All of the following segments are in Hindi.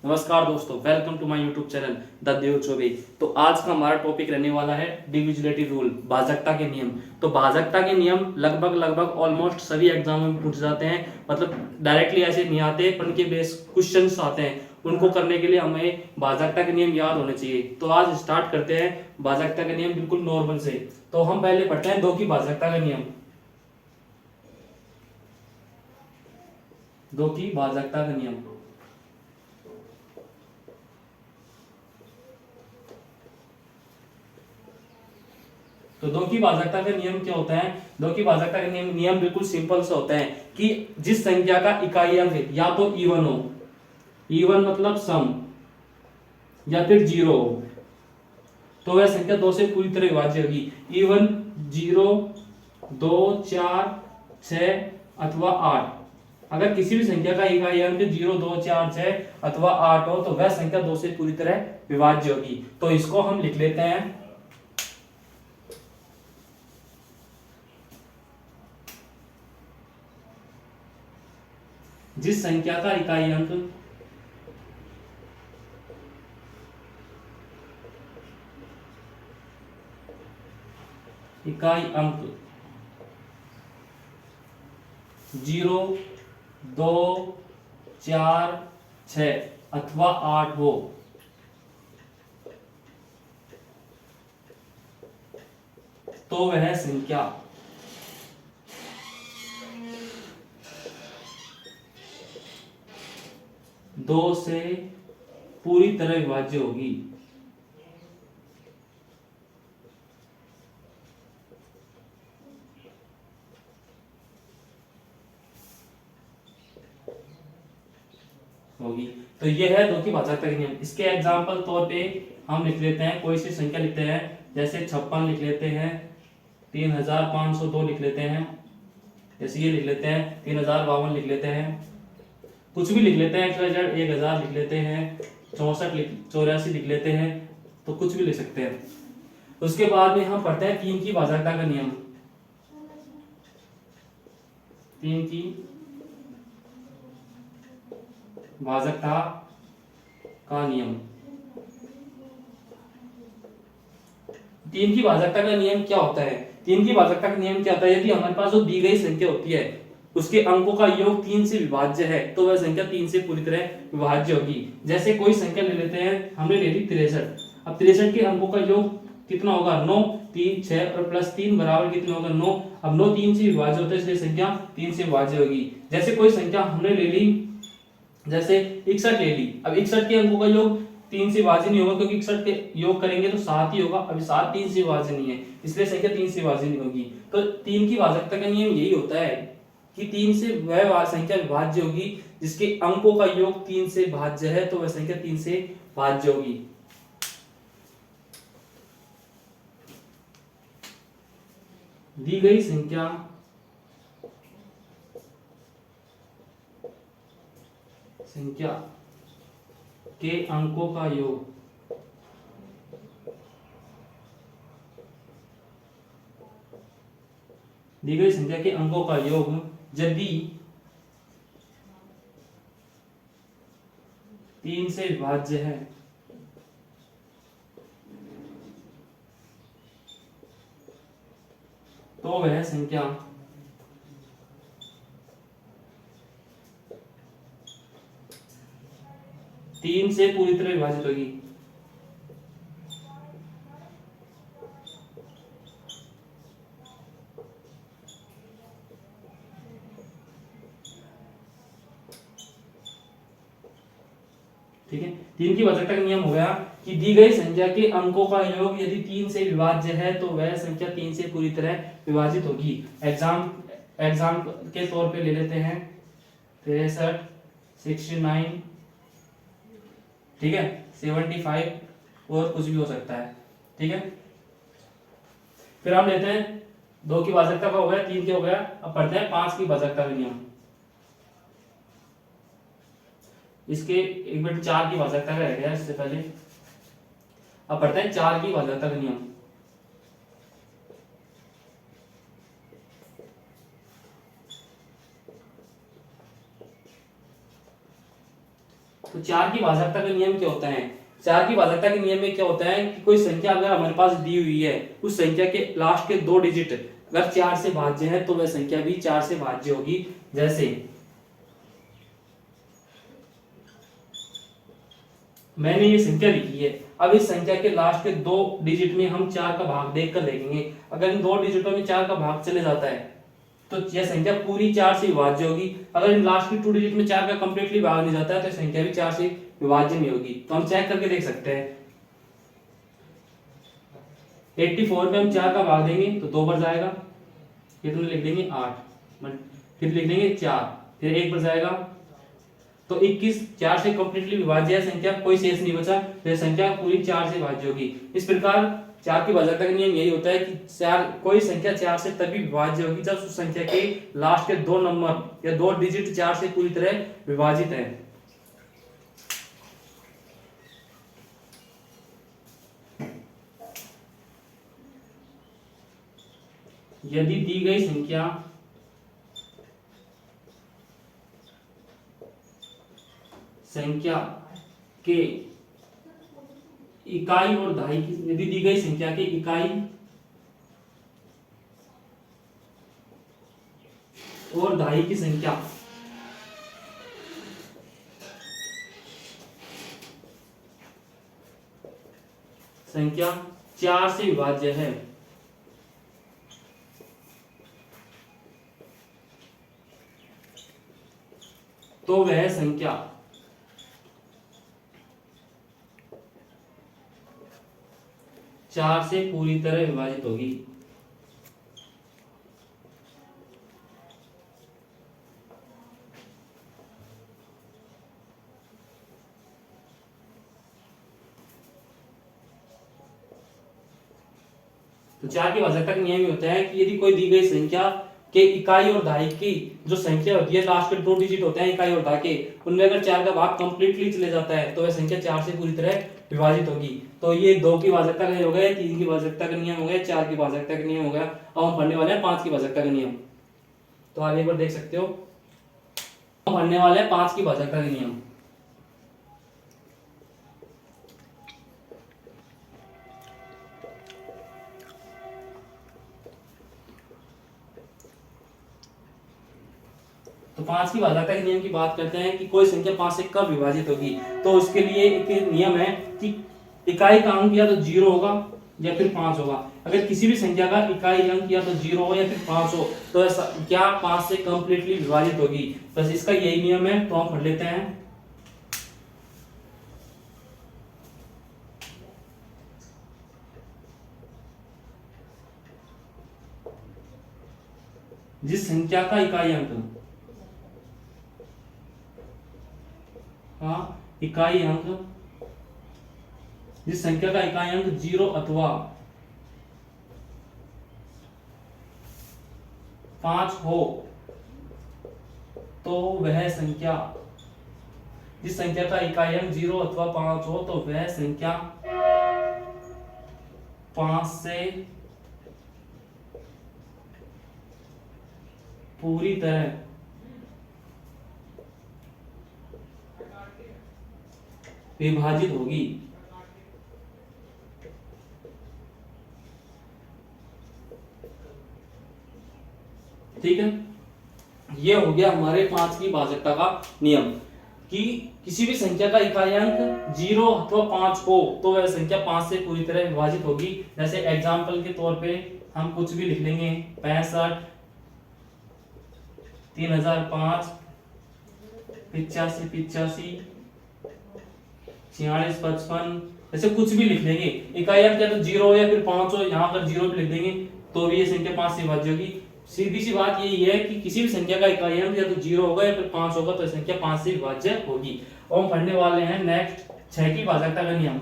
नमस्कार दोस्तों, welcome to my YouTube channel the Dev Choubey. तो आज का हमारा टॉपिक रहने वाला है डिविजिबिलिटी रूल, भाजकता के नियम। तो भाजकता के नियम लगभग ऑलमोस्ट सभी एग्जामों में पूछ जाते हैं, मतलब डायरेक्टली ऐसे नहीं आते पर उनके बेस क्वेश्चंस आते हैं। उनको करने के लिए हमें भाजकता के नियम याद होने चाहिए। तो आज स्टार्ट करते हैं भाजकता के नियम बिल्कुल नॉर्मल से। तो हम पहले पढ़ते हैं दो की भाजकता का नियम। दो की भाजकता का नियम। तो दो की भाजकता का नियम क्या होता है? दो की भाजकता का नियम बिल्कुल सिंपल सा होता है कि जिस संख्या का इकाई अंक या तो इवन हो, इवन मतलब सम, या फिर जीरो हो, तो वह संख्या दो से पूरी तरह विभाज्य होगी। इवन, जीरो, दो, चार, छ अथवा आठ। अगर किसी भी संख्या का इकाई अंक जीरो, दो, चार, छ अथवा आठ हो तो वह संख्या दो से पूरी तरह विभाज्य होगी। तो इसको हम लिख लेते हैं जिस संख्या का इकाई अंक जीरो, दो, चार, छ अथवा आठ हो तो वह संख्या दो से पूरी तरह विभाज्य होगी। तो यह है दो की भाजकता के नियम। इसके एग्जाम्पल तौर पे हम लिख लेते हैं, कोई सी संख्या लिखते हैं, जैसे 56 लिख लेते हैं, 3502 लिख लेते हैं, जैसे ये लिख लेते हैं, 3052 लिख लेते हैं, कुछ भी लिख लेते हैं, 1000 लिख लेते हैं, 84 लिख लेते हैं, तो कुछ भी लिख सकते हैं। उसके बाद में हम पढ़ते हैं तीन की भाजकता का नियम। तीन की भाजकता का नियम। तीन की भाजकता का नियम क्या होता है? तीन की भाजकता का नियम क्या होता है? यदि हमारे पास जो दी गई संख्या होती है उसके अंकों का योग तीन से विभाज्य है तो वह संख्या तीन से पूरी तरह विभाज्य होगी। जैसे कोई संख्या ले लेते हैं, हमने ले ली 63। अब 63 के अंकों का योग कितना होगा? 9, 3, 6 और प्लस 3 बराबर कितना होगा? 9। अब 9 3 से विभाज्य होता है, इसलिए संख्या 3 से विभाज्य होगी। जैसे कोई संख्या हमने ले ली, जैसे 61 ले ली। अब 61 के अंकों का योग तीन से विभाज्य नहीं होगा, क्योंकि 61 के योग करेंगे तो 7 ही होगा। अभी 7 3 से विभाज्य नहीं है, इसलिए संख्या 3 से विभाज्य नहीं होगी। तो तीन की भाजकता का नियम यही होता है कि 3 से वह संख्या विभाज्य होगी जिसके अंकों का योग 3 से भाज्य है, तो वह संख्या 3 से भाज्य होगी। दी गई संख्या के अंकों का योग दी गई संख्या के अंकों का योग यदि 3 से विभाज्य है तो वह संख्या तीन से पूरी तरह विभाजित होगी। ठीक है, तीन की भाजकता का नियम हो गया कि दी गई संख्या के अंकों का योग यदि 3 से विभाज्य है तो वह संख्या 3 से पूरी तरह विभाजित होगी। एग्जाम के तौर पे ले लेते हैं 63, 69, ठीक है, 75 और कुछ भी हो सकता है। ठीक है, फिर हम लेते हैं दो की भाजकता का हो गया, तीन के हो गया। अब पढ़ते हैं पांच की भाजकता का नियम। इसके एक मिनट, चार की भाजकता का रह गया इससे पहले। अब पढ़ते हैं चार की भाजकता का नियम। तो चार की भाजकता का नियम क्या होता है? चार की भाजकता के नियम में क्या होता है कि कोई संख्या अगर हमारे पास दी हुई है, उस संख्या के लास्ट के 2 डिजिट अगर 4 से भाज्य है तो वह संख्या भी 4 से भाज्य होगी। जैसे मैंने ये संख्या लिखी है, अब इस संख्या के लास्ट के 2 डिजिट में हम 4 का भाग देकर देखेंगे। अगर इन 2 डिजिटों में 4 का भाग चले जाता है तो यह संख्या पूरी 4 से विभाज्य होगी। अगर इन लास्ट के 2 डिजिट में 4 का कंप्लीटली भाग नहीं जाता है तो संख्या भी 4 से विभाज्य नहीं होगी। तो हम चेक करके देख सकते हैं। 84 में हम 4 का भाग देंगे तो 2 बार जाएगा, कितने लिख देंगे 8, फिर लिख देंगे 4, फिर 1 बार जाएगा तो 21। 4 से कंप्लीटली विभाज्य है संख्या, कोई शेष नहीं बचा, तो संख्या पूरी 4 से विभाज्य होगी। इस प्रकार चार की भाजकता का नियम यही होता है कि कोई संख्या 4 से तभी विभाज्य होगी जब उस संख्या के लास्ट के 2 नंबर या 2 डिजिट 4 से पूरी तरह विभाजित है। यदि दी गई संख्या के इकाई और दहाई की, यदि दी गई संख्या के इकाई और दहाई की संख्या संख्या 4 से विभाज्य है तो वह संख्या चार से पूरी तरह विभाजित होगी। तो चार की भाजकता का नियम ये होता है कि यदि कोई दी गई संख्या के इकाई और दहाई की जो संख्या होती है, लास्ट के 2 डिजिट होते हैं इकाई और दहाई के, उनमें अगर 4 का भाग कंप्लीटली चले जाता है तो वह संख्या 4 से पूरी तरह विभाजित होगी। तो ये 2 की भाजकता का हो गया, 3 की भाजकता का नियम हो गया, 4 की भाजकता का नियम हो गया। अब हम पढ़ने वाले हैं 5 की भाजकता का नियम। तो आप एक बार देख सकते हो, हम पढ़ने वाले हैं 5 की भाजकता का नियम। तो 5 की भाजकता के नियम की बात करते हैं कि कोई संख्या 5 से कब विभाजित होगी। तो उसके लिए एक नियम है कि इकाई का अंक या तो 0 होगा या फिर 5 होगा। अगर किसी भी संख्या का इकाई अंक या तो 0 हो या फिर 5 हो तो ऐसा क्या 5 से कंप्लीटली विभाजित होगी। बस इसका यही नियम है। तो हम पढ़ लेते हैं। जिस संख्या का इकाई अंक इकाई अंक जिस संख्या का इकाई अंक 0 अथवा 5 हो तो वह संख्या, जिस संख्या का इकाई अंक 0 अथवा 5 हो तो वह संख्या 5 से पूरी तरह विभाजित होगी। ठीक है, ये हो गया हमारे 5 की भाजकता का नियम कि किसी भी संख्या का इकाई अंक 0 अथवा 5 हो तो वह संख्या 5 से पूरी तरह विभाजित होगी। जैसे एग्जांपल के तौर पे हम कुछ भी लिख लेंगे, 65, 3005, 85, 86, 46, 55, ऐसे कुछ भी लिख लेंगे। इकाई अंक या तो 0 हो या फिर 5 हो, यहाँ पर 0 भी लिख देंगे तो भी ये संख्या 5 से विभाज्य होगी। सीधी सी बात यही है कि किसी भी संख्या का इकाई अंक या तो 0 होगा या फिर 5 होगा तो संख्या 5 से विभाज्य होगी। और हम पढ़ने वाले हैं नेक्स्ट 6 की भाजकता का नियम।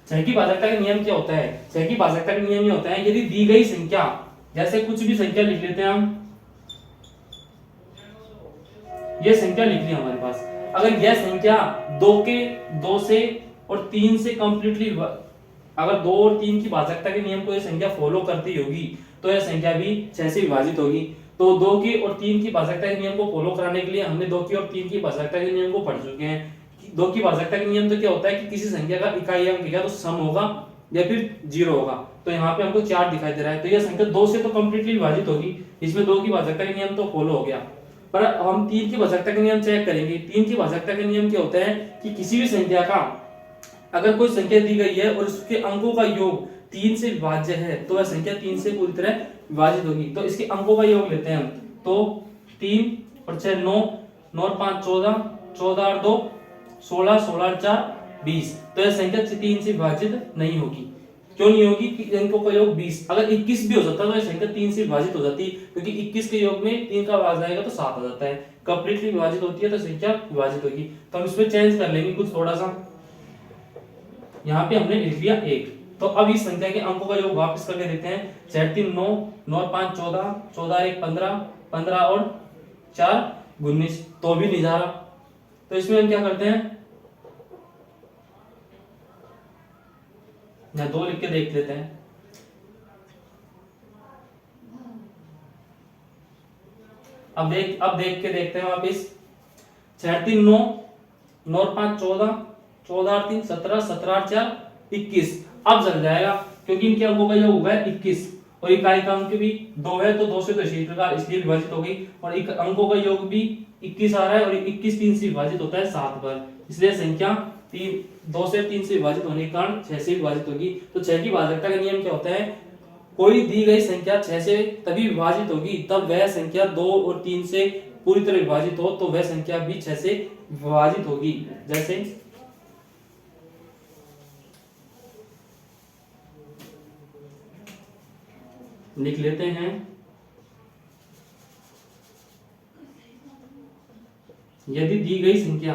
छह की भाजकता का नियम क्या होता है? छह की भाजकता का नियम ये होता है यदि दी गई संख्या, जैसे कुछ भी संख्या लिख लेते हैं हम, ये संख्या लिख ली हमारे पास, अगर यह संख्या 2 से और 3 से कंप्लीटली, अगर 2 और 3 की भाजकता के नियम को ये संख्या फॉलो करती होगी तो यह संख्या भी 6 से विभाजित होगी। तो 2 की और 3 की भाजकता के नियम को फॉलो कराने के लिए हमने 2 की और 3 की भाजकता के नियम को पढ़ चुके हैं। 2 की भाजकता के नियम तो क्या होता है कि किसी संख्या का इकाई अंक या तो सम होगा या फिर 0 होगा। तो यहाँ पे हमको 4 दिखाई दे रहा है, तो यह संख्या 2 से तो कंप्लीटली विभाजित होगी, इसमें 2 की भाजकता के नियम तो फॉलो हो गया। पर हम 3 की भाजकता के नियम चेक करेंगे। 3 की भाजकता के नियम क्या होता है कि किसी भी संख्या का, अगर कोई संख्या दी गई है और उसके अंकों का योग 3 से विभाज्य है तो वह संख्या 3 से पूरी तरह विभाजित होगी। तो इसके अंकों का योग लेते हैं हम, तो 3 और 6 9, 9 और 5 14, 14 और 2 16, 16 और 4 20। तो यह संख्या 3 से विभाजित नहीं होगी। क्यों नहीं होगी? कि अंकों का योग 20, अगर 21 भी हो जाता तो यह संख्या 3 से विभाजित हो जाती, क्योंकि 21 के योग में 3 का भाग जाएगा तो 7 आ जाता है। कंप्लीटली विभाजित होती है तो संख्या विभाजित होगी। तो हम इसमें चेंज कर लेंगे कुछ थोड़ा सा। यहाँ पे हमने लिख दिया 1। तो अब इस संख्या के अंकों का योग वापस करके देखते हैं। 6 3 9, 9 और 5 14, 14 और 1 15, 15 और 4 19, तो भी नहीं जा रहा। तो इसमें हम क्या करते हैं, यहाँ 2 लिख के देख लेते हैं। अब देख के देखते हैं वापिस। 6 3 9, 9 और 5 14, 14 और 3 17, 17 और 4 21। अब चल जाएगा क्योंकि इनके अंकों का योग होगा 21 और इकाई का अंक भी 2 है, तो 2 से तो इसी प्रकार इसलिए विभाजित हो गई, और अंकों का योग भी 21 आ रहा है और 21 3 से विभाजित होता है 7 पर, इसलिए संख्या 2 से 3 से विभाजित होने के कारण 6 से विभाजित होगी। तो 6 की भाजकता का नियम क्या होता है, कोई दी गई संख्या 6 से तभी विभाजित होगी तब वह संख्या 2 और 3 से पूरी तरह विभाजित हो, तो वह संख्या भी 6 से विभाजित होगी। जैसे लिख लेते हैं, यदि दी गई संख्या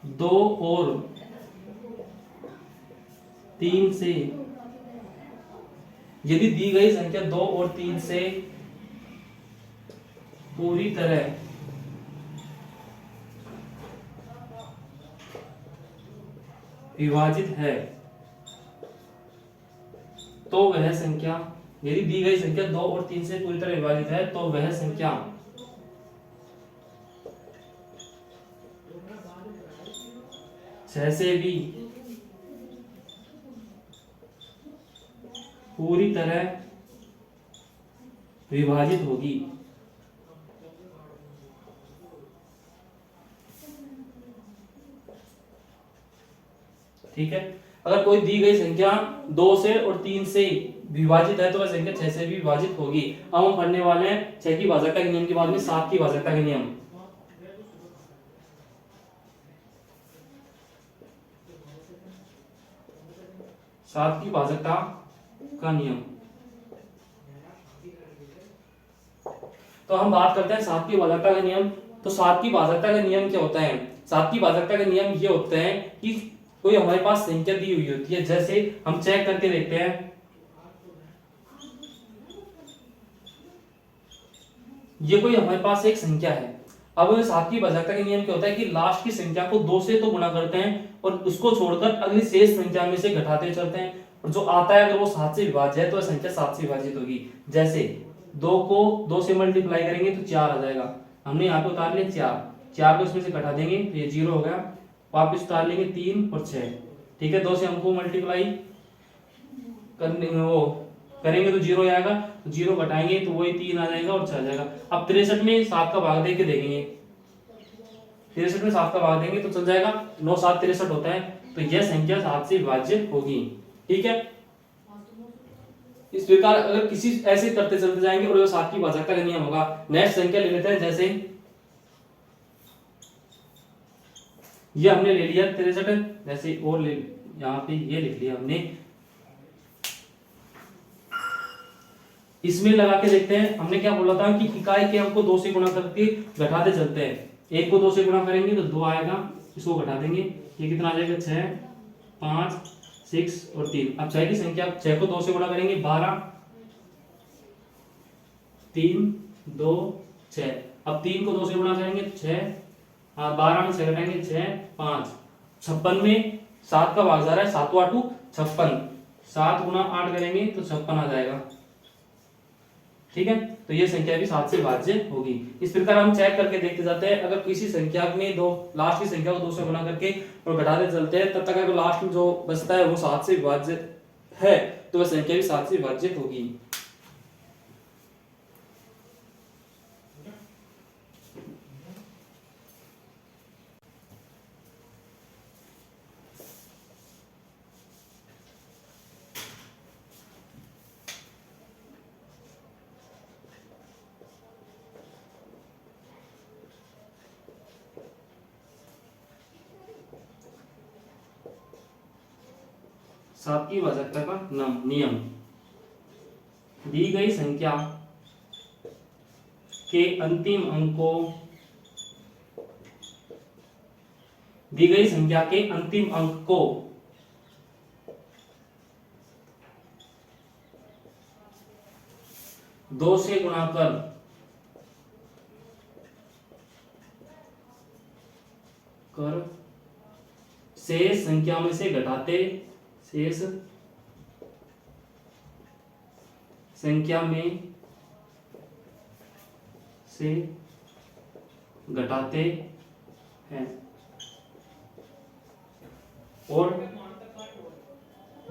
2 और 3 से, यदि दी गई संख्या 2 और 3 से पूरी तरह विभाजित है तो वह संख्या, यदि दी गई संख्या 2 और 3 से पूरी तरह विभाजित है तो वह संख्या छह से भी पूरी तरह विभाजित होगी। ठीक है, अगर कोई दी गई संख्या 2 से और 3 से विभाजित है तो वह संख्या 6 से भी विभाजित होगी। अब हम पढ़ने वाले हैं 6 की भाजकता के नियम के बाद में 7 की भाजकता के नियम। सात की भाजकता का नियम, तो हम बात करते हैं 7 की भाजकता का नियम। तो 7 की भाजकता का नियम क्या होता है? 7 की भाजकता का नियम ये होता है कि कोई हमारे पास संख्या दी हुई होती है, जैसे हम चेक करके देखते हैं, ये कोई हमारे पास एक संख्या है। अब 7 की भाजकता का नियम क्या होता है कि लास्ट की संख्या को 2 से तो गुणा करते हैं और उसको छोड़कर अगली शेष संख्या में से घटाते चलते हैं, और जो आता है अगर वो 7 से विभाज्य है तो वह संख्या 7 से विभाजित होगी। जैसे 2 को 2 से मल्टीप्लाई करेंगे तो 4 आ जाएगा, हमने यहाँ पे उतार लिया 4 को इसमें से घटा देंगे तो ये 0 हो गया, वापस उतार लेंगे 3 और 6। ठीक है, 2 से हमको मल्टीप्लाई करने वो करेंगे तो 0 आएगा, तो 0 घटाएंगे तो वही 3 आ जाएगा और 6 आ जाएगा। अब 63 में 7 का भाग देके देखेंगे, 63 में 7 का भाग देंगे तो चल जाएगा, 9 7 63 होता है, तो यह संख्या 7 से विभाज्य होगी। ठीक है, इस प्रकार अगर किसी ऐसे करते चलते जाएंगे और 7 की भाजकता का नियम होगा। नेक्स्ट संख्या ले लेते हैं, जैसे ये हमने ले लिया 63, जैसे और ले यहाँ पे ये लिख लिया हमने, इसमें लगा के देखते हैं। हमने क्या बोला था कि इकाई के अंक को 2 से गुणा करके घटाते चलते हैं। 1 को 2 से गुणा करेंगे तो 2 आएगा, इसको घटा देंगे, ये कितना आ जाएगा 6 5 6 और 3। अब 6 की संख्या, 6 को 2 से गुणा करेंगे 12, 3 2 6। अब 3 को 2 से गुणा करेंगे 6, हाँ 12 में 6 घटाएंगे 6 5। 56 में 7 का भाग जा रहा है, 7 8 56, 7 गुणा 8 करेंगे तो 56 आ जाएगा। ठीक है, तो ये संख्या भी 7 से विभाज्य होगी। इस प्रकार हम चेक करके देखते जाते हैं, अगर किसी संख्या में दो लास्ट की संख्या को 2 से गुणा करके और घटाते चलते हैं, तब तक अगर लास्ट में जो बचता है वो 7 से विभाज्य है तो वह संख्या भी 7 से विभाज्य होगी। सात की भाजकता का नियम, दी गई संख्या के अंतिम अंकों, दी गई संख्या के अंतिम अंक को दो से गुणा कर शेष संख्या में से घटाते, शेष संख्या में से घटाते हैं और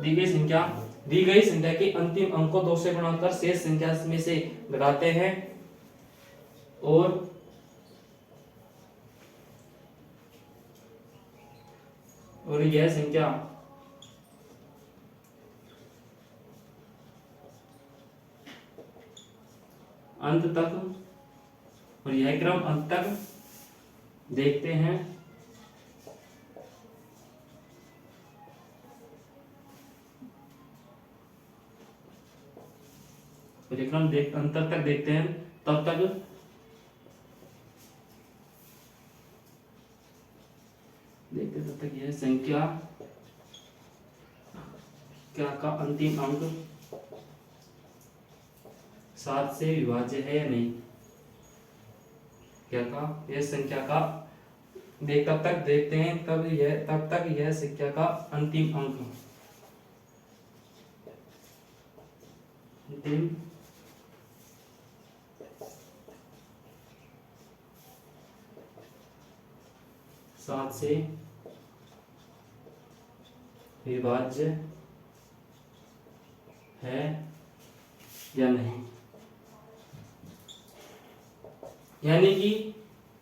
दी गई संख्या के अंतिम अंक को 2 से गुणा कर शेष संख्या में से घटाते हैं और यह संख्या अंत तक, और यह क्रम अंत तक देखते हैं अंत तक देखते हैं, तब तक यह संख्या क्या का अंतिम अंक 7 से विभाज्य है या नहीं, क्या का यह संख्या का तब तक देखते हैं तब तक यह संख्या का अंतिम अंक 7 से विभाज्य है या नहीं। यानी कि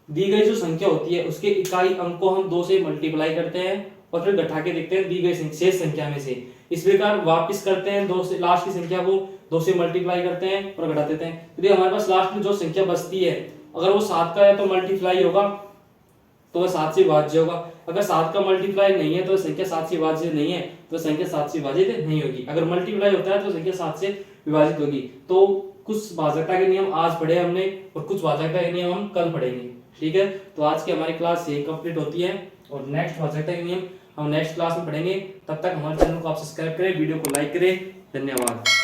दी गई जो संख्या होती है उसके इकाई अंक को हम 2 से मल्टीप्लाई करते हैं और फिर घटा के देखते हैं दी गई शेष संख्या में से। इस प्रकार वापस करते हैं 2 से लास्ट की संख्या को 2 से मल्टीप्लाई करते हैं और घटा देते हैं। यदि हमारे पास लास्ट में जो संख्या बचती है अगर वो 7 का है तो मल्टीप्लाई होगा तो वह 7 से विभाज्य होगा। अगर 7 का मल्टीप्लाई नहीं है तो संख्या 7 से विभाज्य नहीं है तो संख्या 7 से विभाजित नहीं होगी। अगर मल्टीप्लाई होता है तो संख्या 7 से विभाजित होगी। तो कुछ भाजकता के नियम आज पढ़े हमने और कुछ भाजकता के नियम हम कल पढ़ेंगे। ठीक है, तो आज की हमारी क्लास यही कंप्लीट होती है और नेक्स्ट भाजकता के नियम हम नेक्स्ट क्लास में पढ़ेंगे। तब तक हमारे चैनल को आप सब्सक्राइब करें, वीडियो को लाइक करें। धन्यवाद।